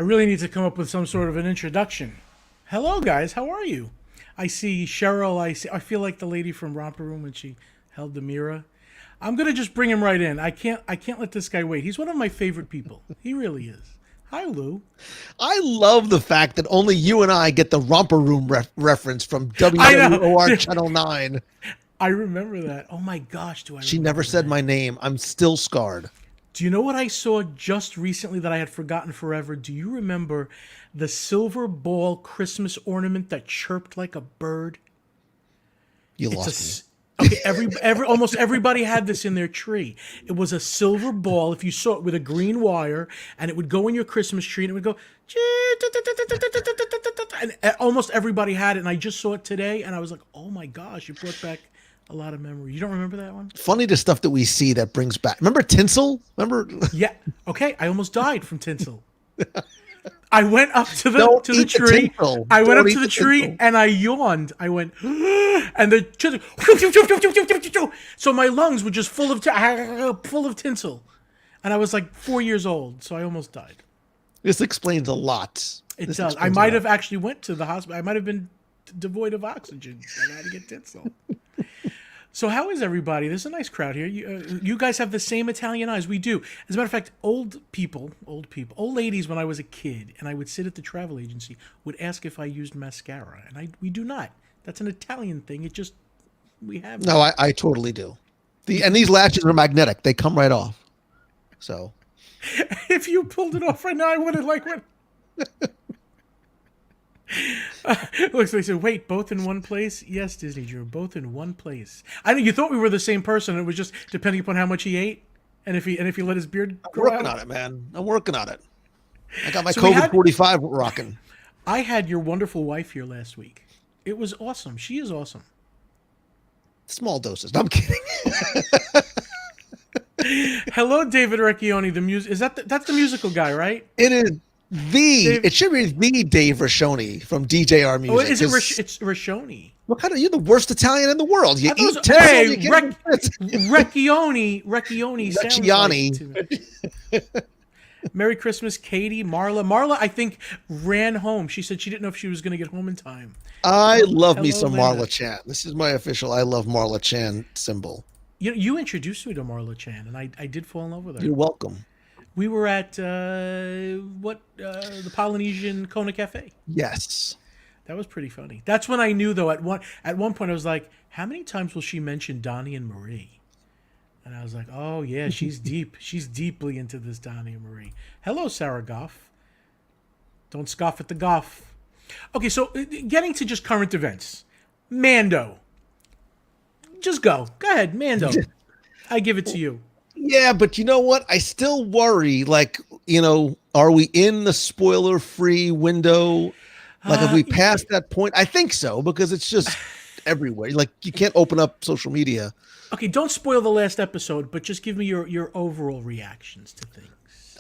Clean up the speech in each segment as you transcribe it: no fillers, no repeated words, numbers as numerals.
really need to come up with some sort of an introduction. Hello, guys. How are you? I see Cheryl. I feel like the lady from Romper Room when she held the mirror. I'm gonna just bring him right in. I can't let this guy wait. He's one of my favorite people. He really is. Hi, Lou. I love the fact that only you and I get the Romper Room reference from I know. WWOR Channel 9. I remember that. Oh my gosh, do I? She remember never said that. my name. I'm still scarred. Do you know what I saw just recently that I had forgotten forever? Do you remember the silver ball Christmas ornament that chirped like a bird? You lost me. Okay, almost everybody had this in their tree. It was a silver ball, if you saw it, with a green wire, and it would go in your Christmas tree, and it would go, and almost everybody had it, and I just saw it today, and I was like, oh my gosh, you brought back a lot of memory. You don't remember that one? Funny the stuff that we see that brings back. Remember tinsel? Remember? Yeah. Okay, I almost died from tinsel. I went up to the tree. I went up to the tree and I yawned. I went, and so my lungs were just full of tinsel, and I was like 4 years old, so I almost died. This explains a lot. It does. I might have actually went to the hospital. I might have been devoid of oxygen. I had to get tinsel. So how is everybody? There's a nice crowd here. You guys have the same Italian eyes. We do. As a matter of fact, old ladies when I was a kid, and I would sit at the travel agency, would ask if I used mascara, and we do not. That's an Italian thing. We have. No, I totally do. And these lashes are magnetic. They come right off. So. If you pulled it off right now, I would have like went. Looks like they said, wait, both in one place? Yes, Disney Drew, both in one place. I know you thought we were the same person. It was just depending upon how much he ate and if he let his beard grow out. I'm working on it, man. I'm working on it. I got my COVID 45 rocking. I had your wonderful wife here last week. It was awesome. She is awesome. Small doses. No, I'm kidding. Hello, David Recchioni. That's the musical guy, right? It is. It should be the Dave Rashoni from DJR Music. Oh, is it? It's Rashoni. What kind of? You're the worst Italian in the world. You eat Recchioni. Recchioni. Merry Christmas, Katie, Marla. Marla, I think, ran home. She said she didn't know if she was going to get home in time. I love me some Linda. Marla Chan. This is my official I love Marla Chan symbol. You introduced me to Marla Chan, and I did fall in love with her. You're welcome. We were at the Polynesian Kona Cafe. Yes. That was pretty funny. That's when I knew, though, at one point I was like, how many times will she mention Donnie and Marie? And I was like, oh, yeah, she's deep. She's deeply into this Donnie and Marie. Hello, Sarah Goff. Don't scoff at the Goff. Okay, so getting to just current events. Mando. Just go. Go ahead, Mando. I give it to you. Yeah, but you know what? I still worry, are we in the spoiler-free window? Like, have we passed that point? I think so, because it's just everywhere. Like, you can't open up social media. Okay, don't spoil the last episode, but just give me your overall reactions to things.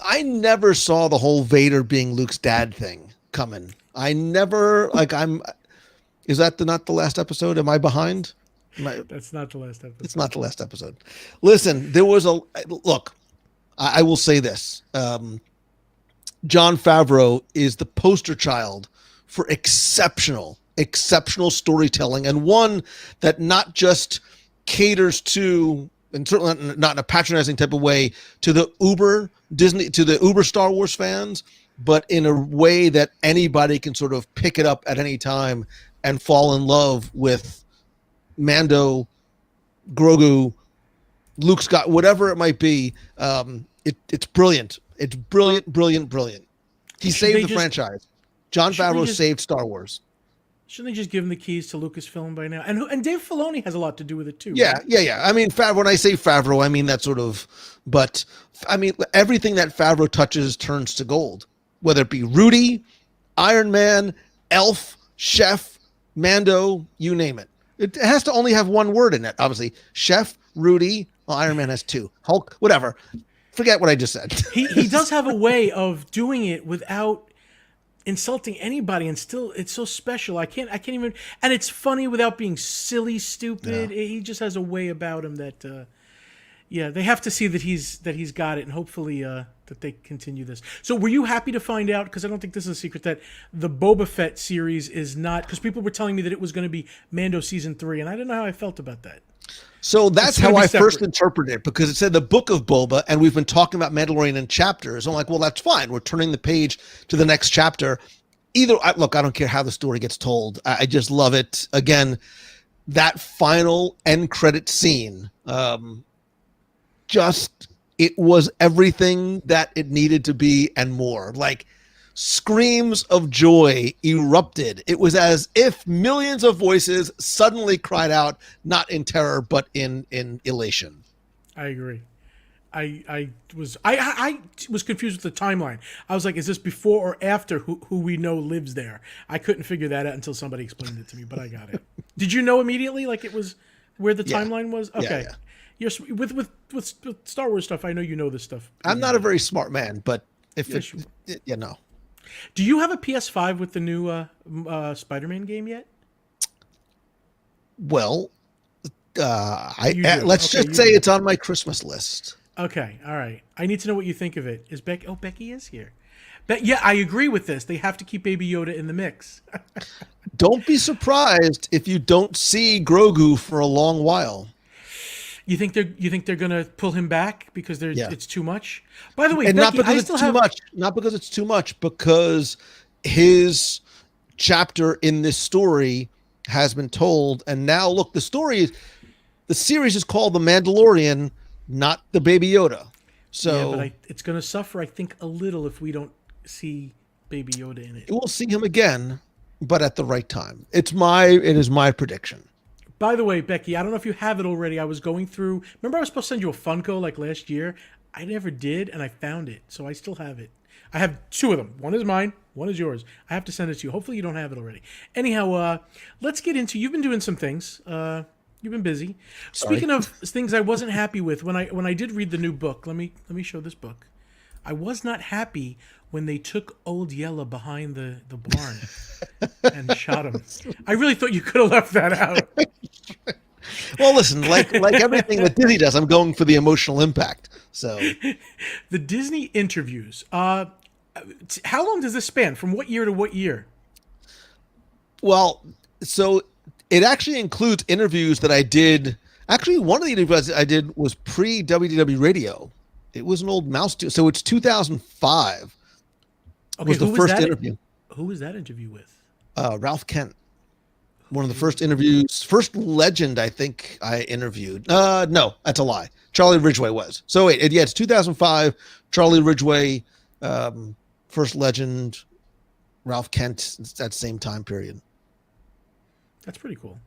I never saw the whole Vader being Luke's dad thing coming. I never, is that not the last episode? Am I behind? That's not the last episode. It's not the last episode. Listen, there was I will say this. Jon Favreau is the poster child for exceptional storytelling, and one that not just caters to, and certainly not in a patronizing type of way, to the uber Star Wars fans, but in a way that anybody can sort of pick it up at any time and fall in love with Mando, Grogu, Luke Scott, whatever it might be. It's brilliant. It's brilliant. He saved the franchise. Jon Favreau saved Star Wars. Shouldn't they just give him the keys to Lucasfilm by now? And Dave Filoni has a lot to do with it too. Yeah, right? yeah. I mean, when I say Favreau, I mean that sort of. But I mean, everything that Favreau touches turns to gold. Whether it be Rudy, Iron Man, Elf, Chef, Mando, you name it. It has to only have one word in it, obviously. Chef, Rudy, Iron Man has two. Hulk, whatever. Forget what I just said. He does have a way of doing it without insulting anybody, and still it's so special. I can't even, and it's funny without being silly, stupid. Yeah. He just has a way about him that they have to see that he's got it, and hopefully the that they continue this. So were you happy to find out, because I don't think this is a secret, that the Boba Fett series is not, because people were telling me that it was going to be Mando season 3, and I don't know how I felt about that. So that's how I first interpreted it, because it said the book of Boba, and we've been talking about Mandalorian in chapters. I'm like, well, that's fine. We're turning the page to the next chapter. Look, I don't care how the story gets told. I just love it. Again, that final end credit scene, it was everything that it needed to be and more. Like, screams of joy erupted. It was as if millions of voices suddenly cried out, not in terror, but in elation. I agree. I was confused with the timeline. I was like, is this before or after who we know lives there? I couldn't figure that out until somebody explained it to me, but I got it. Did you know immediately, like it was where the timeline was? Okay. Yeah. You're with Star Wars stuff, I know you know this stuff. I'm not a very smart man, but no. Do you have a PS5 with the new Spider-Man game yet? Well, let's just say it's on my Christmas list. Okay, all right. I need to know what you think of it. Is Becky? Oh, Becky is here. Yeah, I agree with this. They have to keep Baby Yoda in the mix. Don't be surprised if you don't see Grogu for a long while. You think they're gonna pull him back because it's too much? By the way, and Becky, not because it's too much, because his chapter in this story has been told, and now look, the series is called The Mandalorian, not the Baby Yoda. So but it's gonna suffer, I think, a little if we don't see Baby Yoda in it. We'll see him again, but at the right time. It is my prediction. By the way, Becky, I don't know if you have it already. I was going through. Remember, I was supposed to send you a Funko like last year. I never did, and I found it, so I still have it. I have 2 of them. One is mine. One is yours. I have to send it to you. Hopefully, you don't have it already. Anyhow, let's get into. You've been doing some things. You've been busy. Sorry. Speaking of things I wasn't happy with, when I did read the new book, let me show this book. I was not happy when they took Old Yella behind the barn and shot him. I really thought you could have left that out. Well, listen, like everything that Disney does, I'm going for the emotional impact. So, the Disney interviews. How long does this span? From what year to what year? Well, so it actually includes interviews that I did. Actually, one of the interviews I did was pre-WDW radio. It was an old mouse, so it's 2005. Okay, was the first interview. Who was that interview with? Ralph Kent. One of the first interviews, first legend I think I interviewed. No, that's a lie. Charlie Ridgway was. So wait, it's 2005. Charlie Ridgway, first legend. Ralph Kent. It's that same time period. That's pretty cool.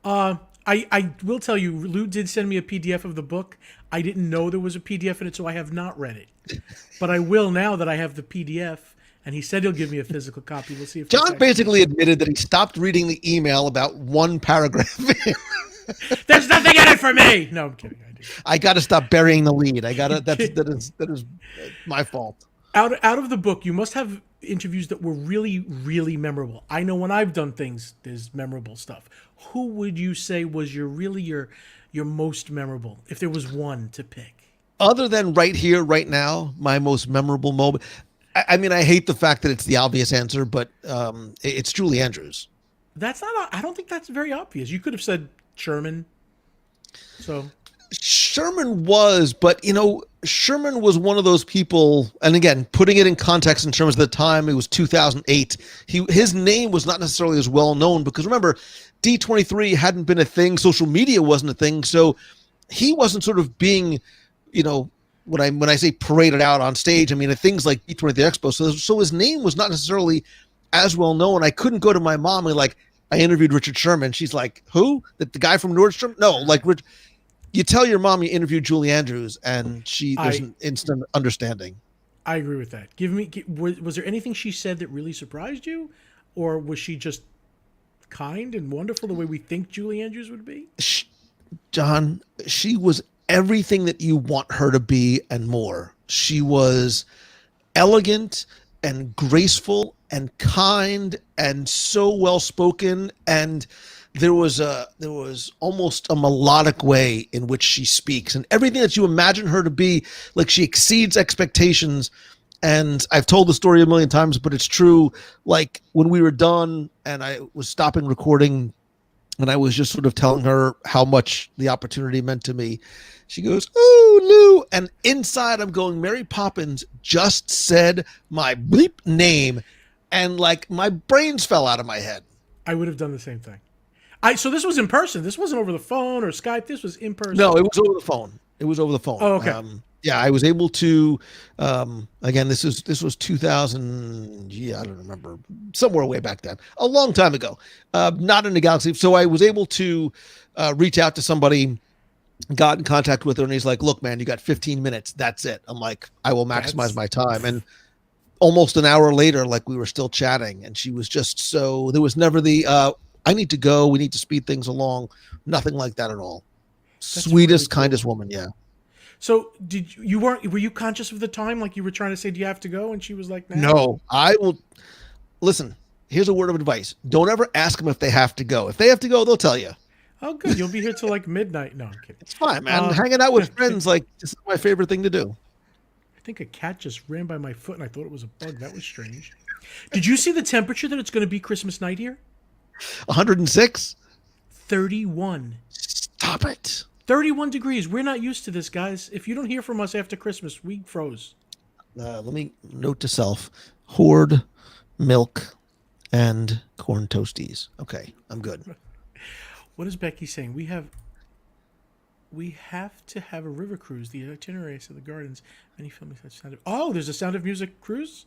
I will tell you, Lou did send me a PDF of the book. I didn't know there was a PDF in it, so I have not read it. But I will now that I have the PDF, and he said he'll give me a physical copy. We'll see if John basically admitted that he stopped reading the email about one paragraph. There's nothing in it for me. No, I'm kidding. I got to stop burying the lead. That is my fault. Out of the book, you must have interviews that were really, really memorable. I know when I've done things, there's memorable stuff. Who would you say was your most memorable, if there was one to pick? Other than right here, right now, my most memorable moment. I mean, I hate the fact that it's the obvious answer, but it's Julie Andrews. That's not. I don't think that's very obvious. You could have said Sherman. So Sherman was, but Sherman was one of those people, and again, putting it in context in terms of the time, it was 2008. His name was not necessarily as well known because remember, D23 hadn't been a thing, social media wasn't a thing, so he wasn't sort of being, when I say paraded out on stage, I mean at things like D23 Expo. So his name was not necessarily as well known. I couldn't go to my mom and I interviewed Richard Sherman. She's like, who? The guy from Nordstrom? No, you tell your mom you interviewed Julie Andrews, and there's an instant understanding. I agree with that. Was there anything she said that really surprised you, or was she just kind and wonderful the way we think Julie Andrews would be? John, she was everything that you want her to be and more. She was elegant and graceful and kind and so well spoken, and there was almost a melodic way in which she speaks, and everything that you imagine her to be, like she exceeds expectations. And I've told the story a million times, but it's true. Like when we were done and I was stopping recording and I was just sort of telling her how much the opportunity meant to me, she goes, "Oh, Lou." And inside I'm going, Mary Poppins just said my bleep name. And like my brains fell out of my head. I would have done the same thing. So this was in person. This wasn't over the phone or Skype. This was in person. No, it was over the phone. It was over the phone. Oh, okay. Yeah, I was able to. Again, this was 2000. Yeah, I don't remember. Somewhere way back then, a long time ago. Not in the galaxy. So I was able to reach out to somebody, got in contact with her, and he's like, "Look, man, you got 15 minutes. That's it." I'm like, "I will maximize my time." And almost an hour later, like we were still chatting, and she was just so. There was never the I need to go. We need to speed things along. Nothing like that at all. That's Sweetest, really cool. kindest woman. Yeah. So were you conscious of the time? Like you were trying to say, do you have to go? And she was like, nah. No, I will listen. Here's a word of advice. Don't ever ask them if they have to go. If they have to go, they'll tell you. Oh, good. You'll be here till like midnight. No, I'm kidding. It's fine, man. Hanging out with friends, like, this is my favorite thing to do. I think a cat just ran by my foot and I thought it was a bug. That was strange. Did you see the temperature that it's going to be Christmas night here? 106? 31. Stop it. 31 degrees. We're not used to this, guys. If you don't hear from us after Christmas, we froze. Let me note to self. Hoard, milk, and corn toasties. Okay, I'm good. What is Becky saying? We have to have a river cruise. The itinerary to the gardens. Many filming such sound of. Oh, there's a Sound of Music cruise?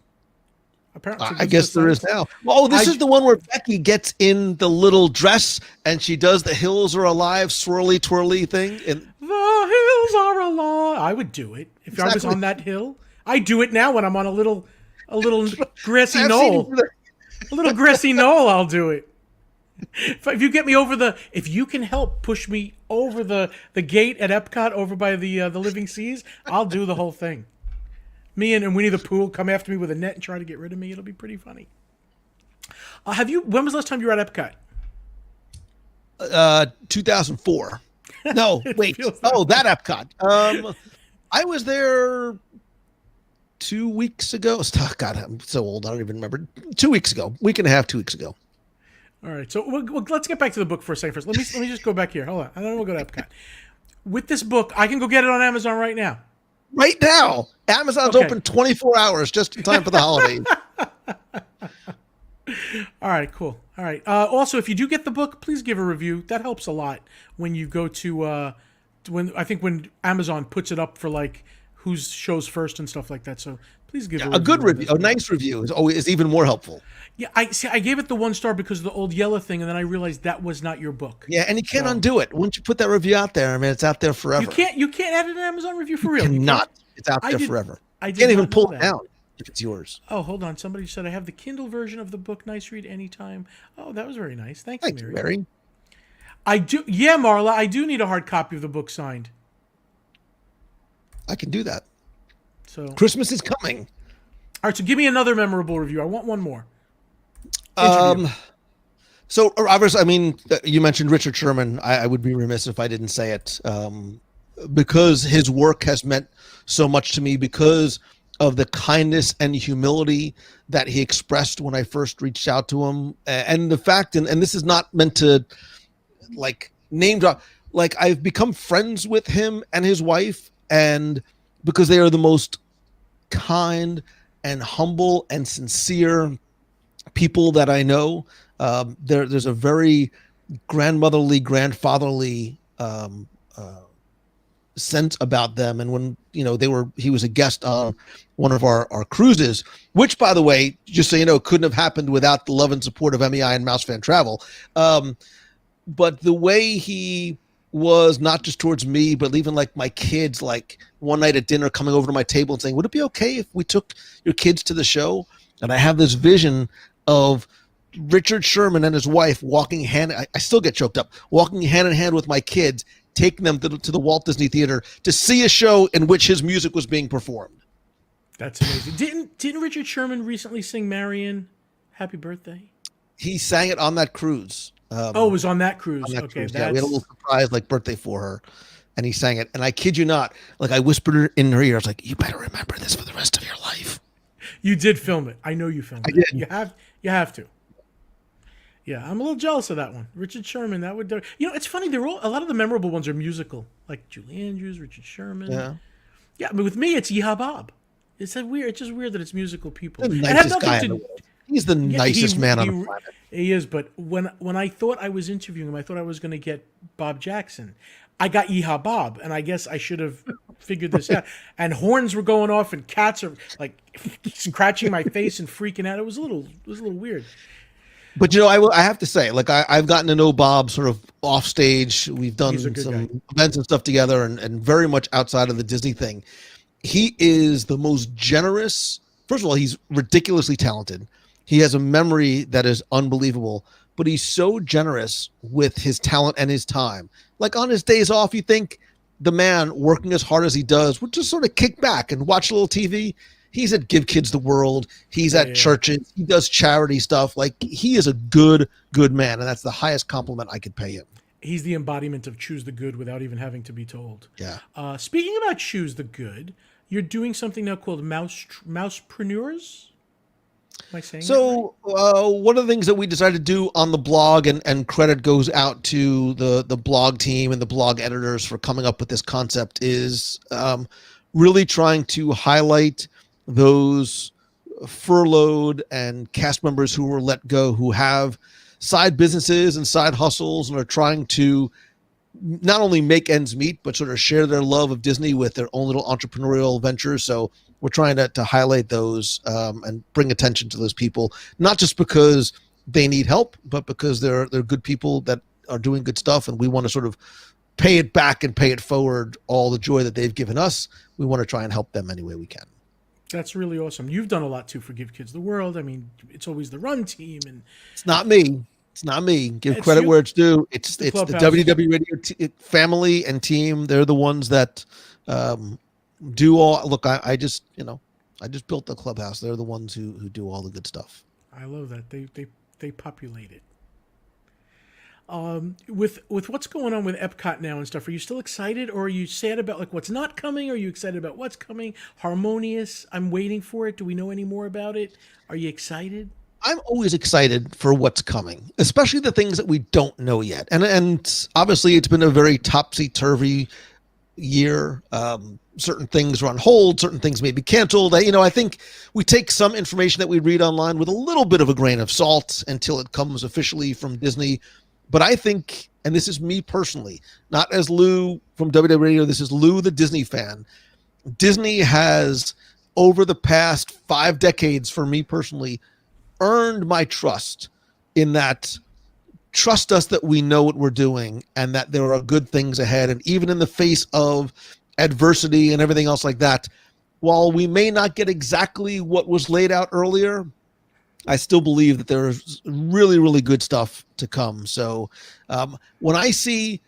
Apparently, I guess there is now. Oh, this is the one where Becky gets in the little dress and she does the hills are alive swirly twirly thing. And the hills are alive. I would do it if I was on that hill. I do it now when I'm on a little grassy knoll. A little grassy knoll. I'll do it. If you get me over if you can help push me over the gate at Epcot over by the Living Seas, I'll do the whole thing. Me and Winnie the Pooh come after me with a net and try to get rid of me. It'll be pretty funny. When was the last time you were at Epcot? 2004. No, wait. That Epcot. I was there 2 weeks ago. Oh, God, I'm so old. I don't even remember. 2 weeks ago. Week and a half, 2 weeks ago. All right. So let's get back to the book for a second first. Let me just go back here. Hold on. And then we'll go to Epcot. With this book, I can go get it on Amazon right now. Right now. Amazon's open 24 hours just in time for the holidays. All right, cool. All right. Also, if you do get the book, please give a review. That helps a lot when you go to when Amazon puts it up for like whose shows first and stuff like that. So please give a good review. A nice review is even more helpful. Yeah, I gave it the 1 star because of the old yellow thing, and then I realized that was not your book. Yeah, and you can't undo it. Once you put that review out there, I mean, it's out there forever. You can't add an Amazon review for real. You cannot. It's out there forever. I you can't even pull it down if it's yours. Oh, hold on. Somebody said I have the Kindle version of the book. Nice read anytime. Oh, that was very nice. Thanks, Mary. I do. Yeah, Marla, I do need a hard copy of the book signed. I can do that. So Christmas is coming. All right, so give me another memorable review. I want one more. So obviously, I mean, you mentioned Richard Sherman. I would be remiss if I didn't say it, because his work has meant so much to me because of the kindness and humility that he expressed when I first reached out to him, and the fact, and this is not meant to like name drop, like I've become friends with him and his wife, and because they are the most kind and humble and sincere people that I know. There's a very grandmotherly, grandfatherly sense about them. And when he was a guest on one of our cruises, which, by the way, just so you know, couldn't have happened without the love and support of MEI and Mouse Fan Travel. But the way he was, not just towards me, but even like my kids, like one night at dinner coming over to my table and saying, would it be okay if we took your kids to the show? And I have this vision of Richard Sherman and his wife walking I still get choked up, walking hand in hand with my kids, taking them to the Walt Disney Theater to see a show in which his music was being performed. That's amazing. Didn't Richard Sherman recently sing Marion Happy Birthday? He sang it on that cruise. Oh, it was on that cruise. on that Okay, cruise. Yeah, we had a little that's surprise like birthday for her, and he sang it. And I kid you not, like I whispered in her ear, I was like, "You better remember this for the rest of your life." you did film it. I know you filmed I it. did. You have to. Yeah, I'm a little jealous of that one. Richard Sherman, that would do. You know, it's funny. They're all a lot of the memorable ones are musical, like Julie Andrews, Richard Sherman. Yeah, Yeah, but with me, it's Yeehaw Bob. It's a weird. It's just weird that it's musical people. the It had nicest guy nothing in the to. world. He's the Yeah, nicest man on the planet. he is. But when I thought I was interviewing him, I thought I was going to get Bob Jackson. I got Yeehaw Bob, and I guess I should have figured this out. And horns were going off, and cats are like scratching my face and freaking out. It was a little weird. But you know, I have to say, like I've gotten to know Bob sort of off stage. We've done He's a good some guy. events and stuff together, and very much outside of the Disney thing. He is the most generous. First of all, he's ridiculously talented. He has a memory that is unbelievable, but he's so generous with his talent and his time. Like on his days off, you think the man working as hard as he does would just sort of kick back and watch a little TV. He's at Give Kids the World. He's at churches. He does charity stuff. Like he is a good man, and that's the highest compliment I could pay him. He's the embodiment of choose the good without even having to be told. Yeah. Speaking about choose the good, you're doing something now called Mousepreneurs. Am I saying So one of the things that we decided to do on the blog, and credit goes out to the blog team and the blog editors for coming up with this concept, is really trying to highlight those furloughed and cast members who were let go, who have side businesses and side hustles and are trying to not only make ends meet, but sort of share their love of Disney with their own little entrepreneurial ventures. So we're trying to highlight those and bring attention to those people, not just because they need help, but because they're good people that are doing good stuff. And we want to sort of pay it back and pay it forward, all the joy that they've given us. We want to try and help them any way we can. That's really awesome. You've done a lot too for Give Kids the World. I mean, it's always the run team, and It's not me. It's not me. Give It's credit you. where it's due. It's the Clubhouse. WDW Radio family and team. They're the ones that do all. Look, I just built the clubhouse. They're the ones who do all the good stuff. I love that they populate it. With what's going on with Epcot now and stuff, are you still excited, or are you sad about like what's not coming? Are you excited about what's coming? Harmonious, I'm waiting for it. Do we know any more about it? Are you excited? I'm always excited for what's coming, especially the things that we don't know yet. And obviously, it's been a very topsy-turvy year. Certain things are on hold. Certain things may be canceled. I think we take some information that we read online with a little bit of a grain of salt until it comes officially from Disney. But I think, and this is me personally, not as Lou from WDW Radio, this is Lou, the Disney fan. Disney has, over the past 5 decades, for me personally, earned my trust in that trust us that we know what we're doing and that there are good things ahead. And even in the face of adversity and everything else like that, while we may not get exactly what was laid out earlier, I still believe that there is really, really good stuff to come. So when I see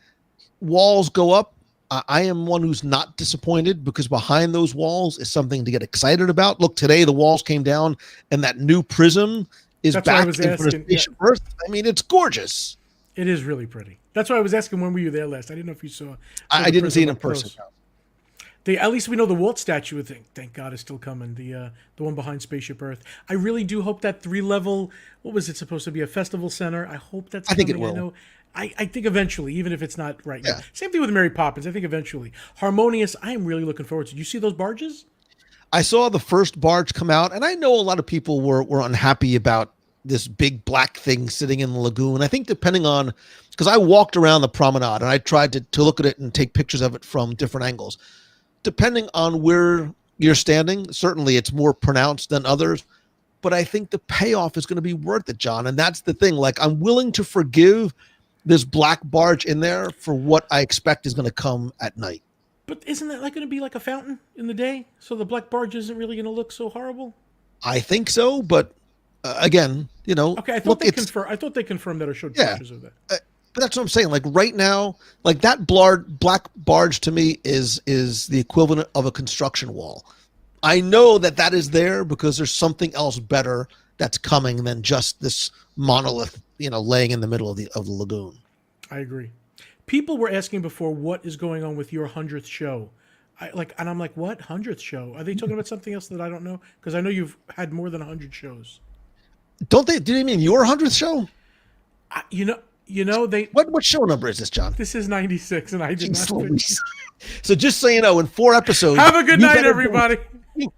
walls go up, I am one who's not disappointed, because behind those walls is something to get excited about. Look, today the walls came down and that new prism is That's what I back was in front of asking, Spaceship Earth. I mean, it's gorgeous. It is really pretty. That's why I was asking, when were you there last? I didn't know if you saw. I the didn't see it in up close. person. At least we know the Walt statue. Thank God is still coming. The one behind Spaceship Earth. I really do hope that 3-level. What was it supposed to be? A festival center. I hope that's. I think it coming. will. I know. I think eventually, even if it's not right now. Yeah. Same thing with Mary Poppins. I think eventually. Harmonious. I am really looking forward to. You see those barges? I saw the first barge come out, and I know a lot of people were unhappy about this big black thing sitting in the lagoon. I think depending on, because I walked around the promenade and I tried to look at it and take pictures of it from different angles. Depending on where you're standing, certainly it's more pronounced than others, but I think the payoff is going to be worth it, John. And that's the thing. Like, I'm willing to forgive this black barge in there for what I expect is going to come at night. But isn't that like going to be like a fountain in the day? So the black barge isn't really going to look so horrible? I think so, but again, Okay, I thought they confirmed that or showed pictures of that. But that's what I'm saying. Like right now, like that black barge to me is the equivalent of a construction wall. I know that is there because there's something else better that's coming than just this monolith laying in the middle of the lagoon. I agree. People were asking before, what is going on with your 100th show? And I'm like, what 100th show? Are they talking about something else that I don't know? Because I know you've had more than 100 shows. Don't they? Do they mean your 100th show? They. What show number is this, John? This is 96, and I did not. So just so you know, in 4 episodes. Have a good night, everybody.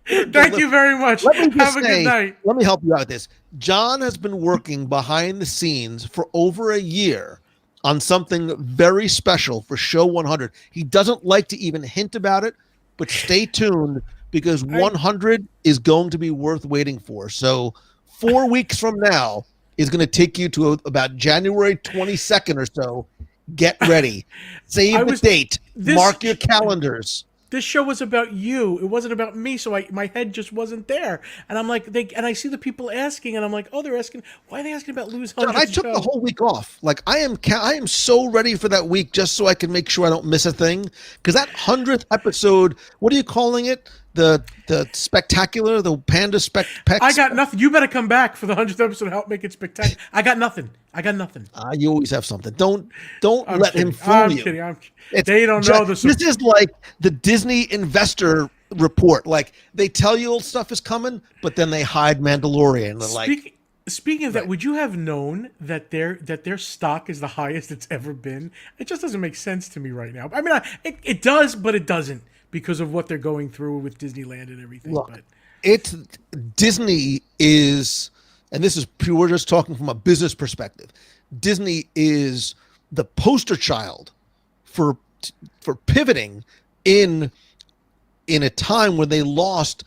Thank you very much. Have a good night. Let me help you out with this. John has been working behind the scenes for over a year on something very special for show 100. He doesn't like to even hint about it, but stay tuned because 100 is going to be worth waiting for. So 4 weeks from now is going to take you to about January 22nd or so. Get ready. Save the date. Mark your calendars. This show was about you. It wasn't about me, so my head just wasn't there. And I'm like, and I see the people asking, and I'm like, oh, they're asking, why are they asking about Lou's 100th I took the whole week off. Like I am so ready for that week just so I can make sure I don't miss a thing. Because that 100th episode, what are you calling it? The spectacular, the Panda I got nothing. You better come back for the 100th episode to help make it spectacular. I got nothing. You always have something. Don't let him fool you. I'm kidding. They don't know this. This is like the Disney investor report. Like they tell you old stuff is coming, but then they hide Mandalorian. Speaking of that, would you have known that their stock is the highest it's ever been? It just doesn't make sense to me right now. I mean, it does, but it doesn't because of what they're going through with Disneyland and everything. Look, Disney is, and this is we're just talking from a business perspective. Disney is the poster child for pivoting in a time when they lost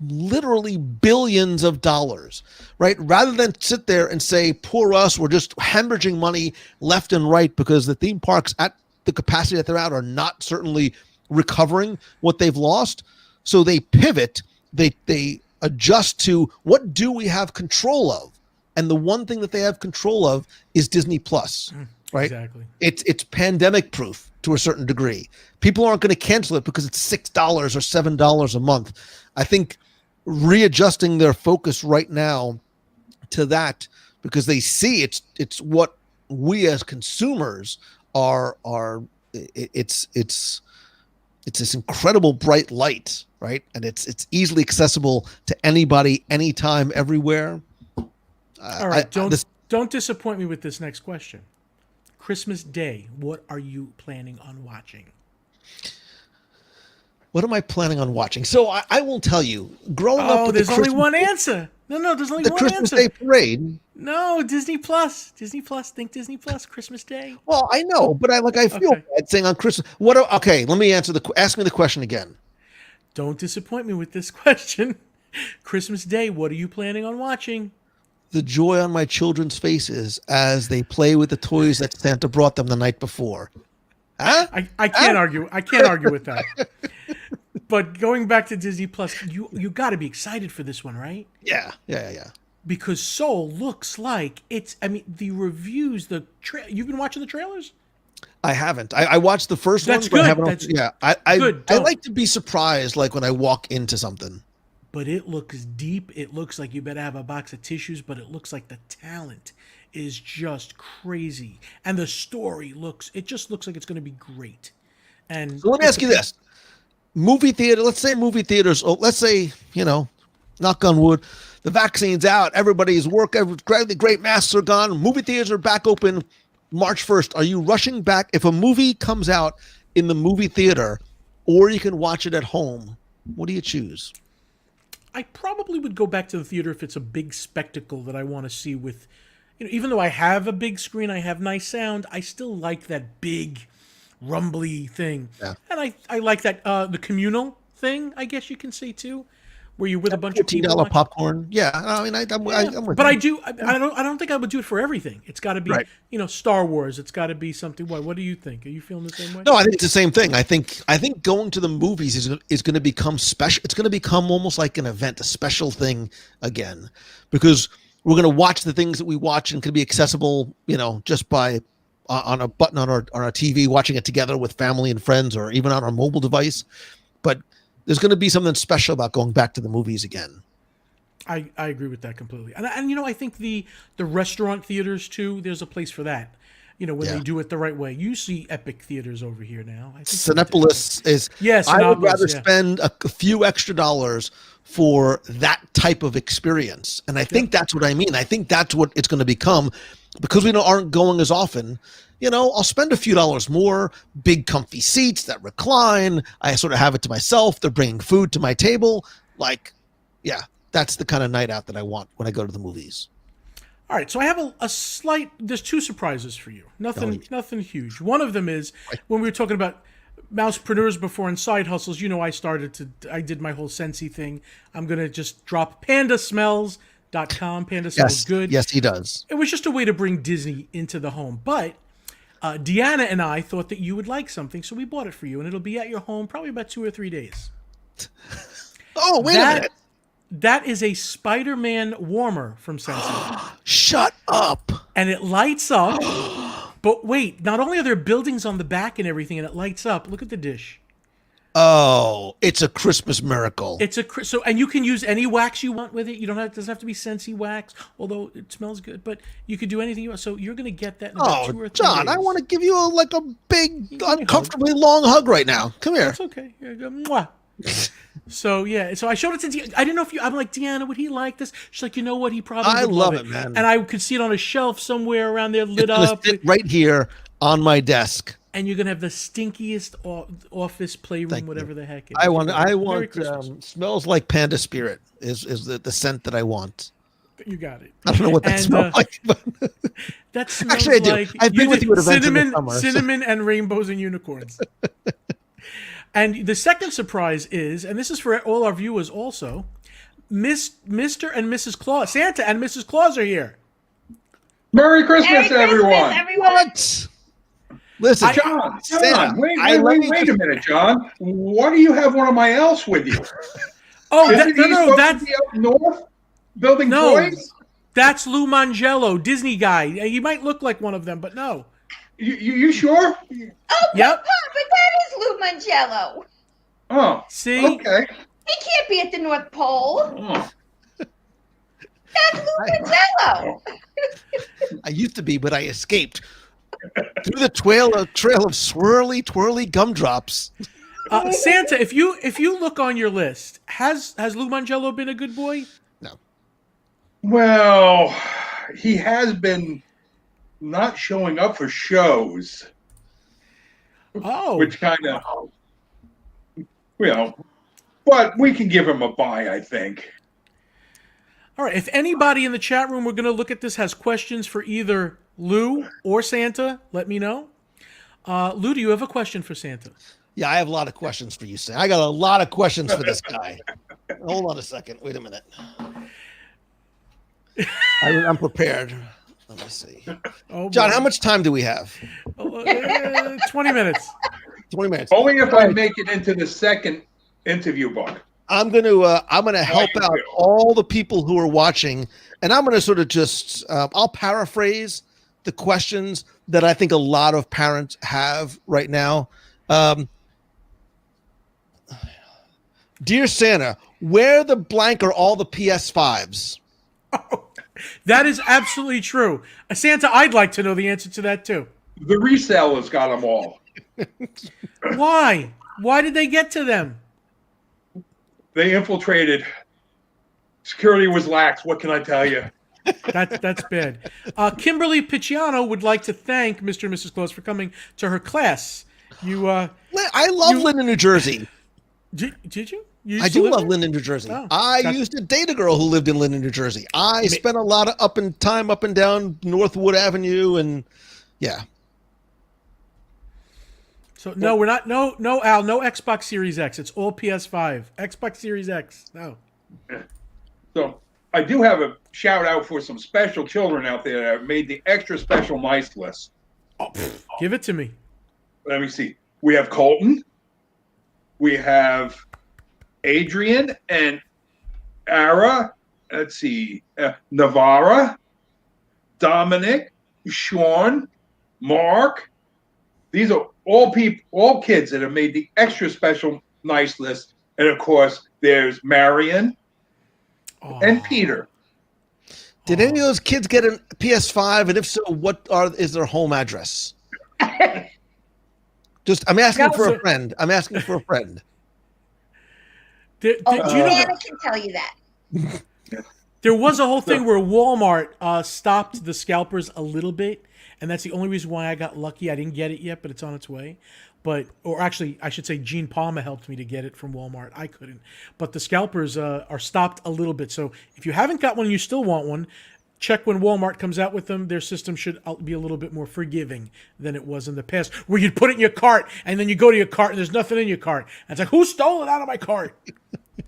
literally billions of dollars, right? Rather than sit there and say, poor us, we're just hemorrhaging money left and right because the theme parks at the capacity that they're at are not certainly recovering what they've lost. So they pivot, they adjust to what do we have control of? And the one thing that they have control of is Disney Plus, right? Exactly. It's pandemic proof to a certain degree. People aren't going to cancel it because it's $6 or $7 a month. I think readjusting their focus right now to that because they see it's what we as consumers are it's this incredible bright light, right? And it's easily accessible to anybody, anytime, everywhere. All right, don't disappoint me with this next question. Christmas Day, what are you planning on watching? What am I planning on watching? So I will tell you, growing up with there's only one answer. No, there's only one answer. The Christmas Day parade. No, Disney Plus. Disney Plus. Think Disney Plus. Christmas Day. Well, I know, but I feel bad saying on Christmas. Okay, let me ask me the question again. Don't disappoint me with this question. Christmas Day, what are you planning on watching? The joy on my children's faces as they play with the toys that Santa brought them the night before. Huh? I can't argue. I can't argue with that. But going back to Disney Plus, you got to be excited for this one, right? Yeah. Because Soul looks like it's. I mean, the reviews, you've been watching the trailers? I haven't. I watched the first one. That's good. Good. I like to be surprised, like when I walk into something. But it looks deep. It looks like you better have a box of tissues, but it looks like the talent is just crazy. And the story looks like it's going to be great. And so let me ask you this. Movie theater, let's say movie theaters, let's say, knock on wood, the vaccine's out, everybody's great masks are gone, movie theaters are back open March 1st. Are you rushing back? If a movie comes out in the movie theater or you can watch it at home, what do you choose? I probably would go back to the theater if it's a big spectacle that I want to see with, even though I have a big screen, I have nice sound, I still like that big rumbly thing. Yeah. And I like that, the communal thing, I guess you can say too, where you're with a bunch of people. $15 popcorn. Yeah. I mean, I'm with you. I don't think I would do it for everything. It's got to be, Star Wars. It's got to be something. What do you think? Are you feeling the same way? No, I think it's the same thing. I think going to the movies is going to become special. It's going to become almost like an event, a special thing again, because we're going to watch the things that we watch and can be accessible, just by on a button on our TV, watching it together with family and friends, or even on our mobile device. But there's going to be something special about going back to the movies again. I agree with that completely. And I think the restaurant theaters too, there's a place for that. When they do it the right way. You see epic theaters over here now. I think Cinepolis is. Yes, I would rather spend a few extra dollars for that type of experience, and I think that's what I mean. I think that's what it's going to become, because we aren't going as often. I'll spend a few dollars more. Big comfy seats that recline. I sort of have it to myself. They're bringing food to my table. That's the kind of night out that I want when I go to the movies. All right, so I have a slight. There's two surprises for you. Nothing huge. One of them is when we were talking about mousepreneurs before and side hustles. I did my whole Scentsy thing. I'm gonna just drop pandasmells.com. Panda smells good. Yes, he does. It was just a way to bring Disney into the home. But Deanna and I thought that you would like something, so we bought it for you, and it'll be at your home probably about 2 or 3 days. Oh, wait a minute. That is a Spider-Man warmer from Scentsy. Shut up. And it lights up. But wait, not only are there buildings on the back and everything, and it lights up. Look at the dish. Oh, it's a Christmas miracle. And you can use any wax you want with it. It doesn't have to be Scentsy wax, although it smells good. But you could do anything you want. So you're going to get that in about 2 or 3 John, days. I want to give you a big, uncomfortably long hug right now. Come here. That's okay. Here you go. Mwah. So I showed it to Deanna. I didn't know I'm like, Deanna, would he like this? She's like, you know what? He probably would love it, man. And I could see it on a shelf somewhere around there, lit up. Right here on my desk. And you're gonna have the stinkiest office playroom, whatever the heck it is. I want smells like Panda Spirit is the scent that I want. You got it. I don't know what that smells like. But that smells actually, I do. like I've been with you at events in the summer, cinnamon and rainbows and unicorns. And the second surprise is, and this is for all our viewers also, Mr. and Mrs. Claus, Santa and Mrs. Claus are here. Merry Christmas, everyone! What? Listen, John, wait a minute, John. Why do you have one of my elves with you? Oh, that's up north building toys. That's Lou Mongello, Disney guy. He might look like one of them, but no. You sure? Oh, yep. but that is Lou Mongello. Oh, see? Okay. He can't be at the North Pole. Oh. That's Lou Mongello. I used to be, but I escaped through the trail of swirly, twirly gumdrops. Santa, if you look on your list, has Lou Mongello been a good boy? No. Well, he has been not showing up for shows. Oh. Which kind of, but we can give him a bye, I think. All right. If anybody in the chat room, we're going to look at this, has questions for either Lou or Santa, let me know. Lou, do you have a question for Santa? Yeah, I have a lot of questions for you, Santa. I got a lot of questions for this guy. Hold on a second. Wait a minute. I'm prepared. Let me see. Oh, John, how much time do we have? 20 minutes. 20 minutes. Only if I make it into the second interview book. I'm gonna help out all the people who are watching, and I'm gonna sort of just I'll paraphrase the questions that I think a lot of parents have right now. Dear Santa, where the blank are all the PS5s? Oh, that is absolutely true. Santa, I'd like to know the answer to that too. The resellers got them all. Why? Why did they get to them? They infiltrated. Security was lax. What can I tell you? That's bad. Kimberly Picciano would like to thank Mr. and Mrs. Claus for coming to her class. I love Linden, New Jersey. Did you? I do love Linden, New Jersey. Oh, I used to date a girl who lived in Linden, New Jersey. I spent a lot of time up and down Northwood Avenue, and yeah. So no, we're not. No, Al. No Xbox Series X. It's all PS5. Xbox Series X. No. So I do have a shout out for some special children out there that have made the extra special nice list. Oh, give it to me. Let me see. We have Colton. We have Adrian and Ara. Let's see. Navarra, Dominic, Sean, Mark. These are all kids that have made the extra special nice list. And of course, there's Marion. and Peter. Did any of those kids get a PS5? And if so, is their home address? I'm asking for a friend. I'm asking for a friend. Do you know Santa can tell you that. there was a whole thing where Walmart stopped the scalpers a little bit, and that's the only reason why I got lucky. I didn't get it yet, but it's on its way. Or actually, I should say Gene Palma helped me to get it from Walmart. I couldn't. But the scalpers are stopped a little bit. So if you haven't got one and you still want one, check when Walmart comes out with them. Their system should be a little bit more forgiving than it was in the past, where you'd put it in your cart, and then you go to your cart, and there's nothing in your cart. And it's like, who stole it out of my cart?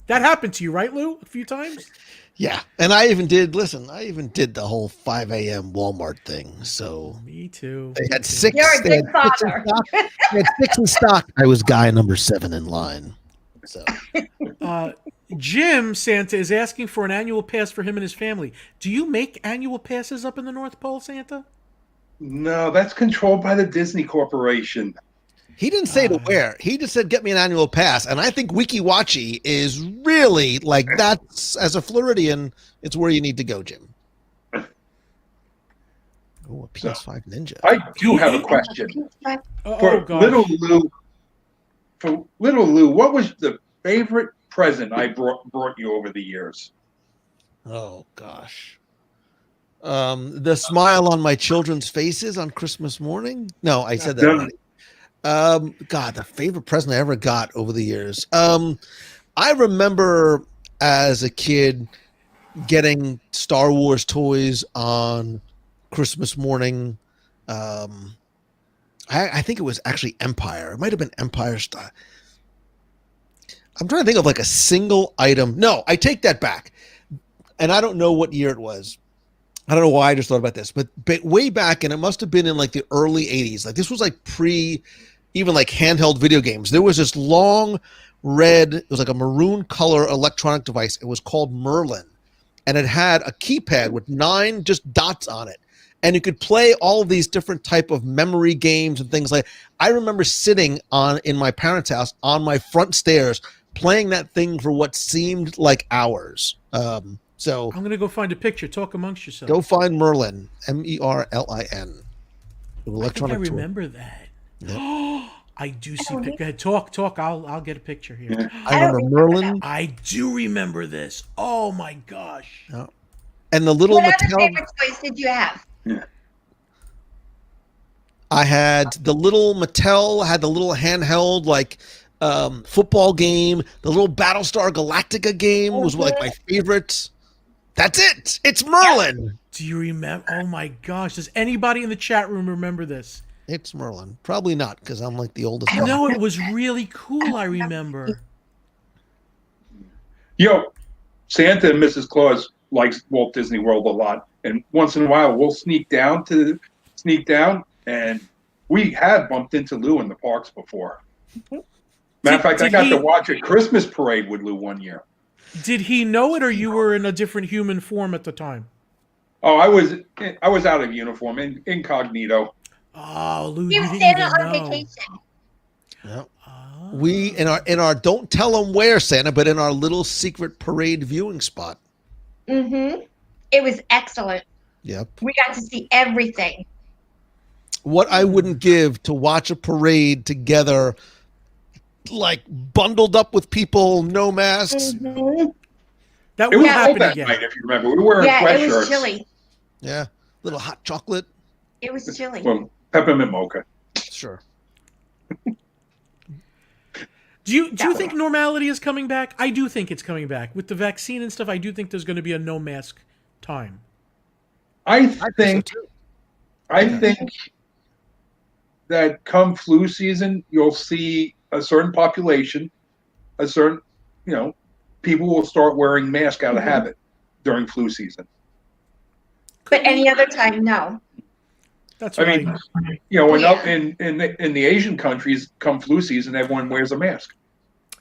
That happened to you, right, Lou? A few times? Yeah. And I even did the whole 5 a.m. Walmart thing. So Me too. they had six. You're a They good had six in father. stock. They had 6 in stock. I was guy number 7 in line. So Jim Santa is asking for an annual pass for him and his family. Do you make annual passes up in the North Pole, Santa? No, that's controlled by the Disney Corporation. he didn't say to where. He just said, get me an annual pass. And I think Wiki Wachi is really like that's, as a Floridian, it's where you need to go, Jim. Oh, a PS5 Ninja. I do have a question. Oh, For gosh. Little Lou, what was the favorite present I brought you over the years? Oh, gosh. The smile on my children's faces on Christmas morning. No, I said that already. God, the favorite present I ever got over the years. I remember as a kid getting Star Wars toys on Christmas morning. I think it was actually Empire. It might have been Empire style. I'm trying to think of like a single item. No, I take that back. And I don't know what year it was. I don't know why I just thought about this, but way back, and it must have been in like the early 80s. Like this was like even like handheld video games. There was this long red, it was like a maroon color electronic device. It was called Merlin. And it had a keypad with 9 just dots on it. And you could play all of these different type of memory games and things like that. I remember sitting in my parents' house on my front stairs playing that thing for what seemed like hours. So I'm going to go find a picture. Talk amongst yourselves. go find Merlin, Merlin. I think I Electronic toy. remember that. Yep. I do see. Go ahead, talk. I'll get a picture here. Yeah. I remember Merlin. I do remember this. Oh my gosh. Yeah. And the little What other Mattel. favorite toys did you have? I had the little Mattel, had the little handheld like football game. The little Battlestar Galactica game was like my favorite. That's it. It's Merlin. Do you remember? Oh my gosh. Does anybody in the chat room remember this? It's Merlin. Probably not because I'm like the oldest. one. No, it was really cool. I remember. Santa and Mrs. Claus likes Walt Disney World a lot, and once in a while we'll sneak down, and we had bumped into Lou in the parks before. Matter of fact, I got to watch a Christmas parade with Lou one year. Did he know it, or you were in a different human form at the time? Oh, I was out of uniform, incognito. Oh, Lou, He you was didn't Santa even on know. vacation. Yep. Oh. We in our don't tell them where, Santa, but in our little secret parade viewing spot. Mm-hmm. It was excellent. Yep. We got to see everything. What I wouldn't give to watch a parade together, like bundled up with people, no masks. Mm-hmm. That It will was cold happen that again. night, if you remember. We were wearing Yeah, it sweatshirts. was chilly. Yeah. Little hot chocolate. It was chilly. Well, peppermint mocha. Sure. Do you think normality is coming back? I do think it's coming back. With the vaccine and stuff, I do think there's going to be a no mask time. I so think too. that come flu season, you'll see a certain population, people will start wearing masks out of habit during flu season. But any other time, no. That's I right. mean, Yeah. in the Asian countries, come flu season, everyone wears a mask.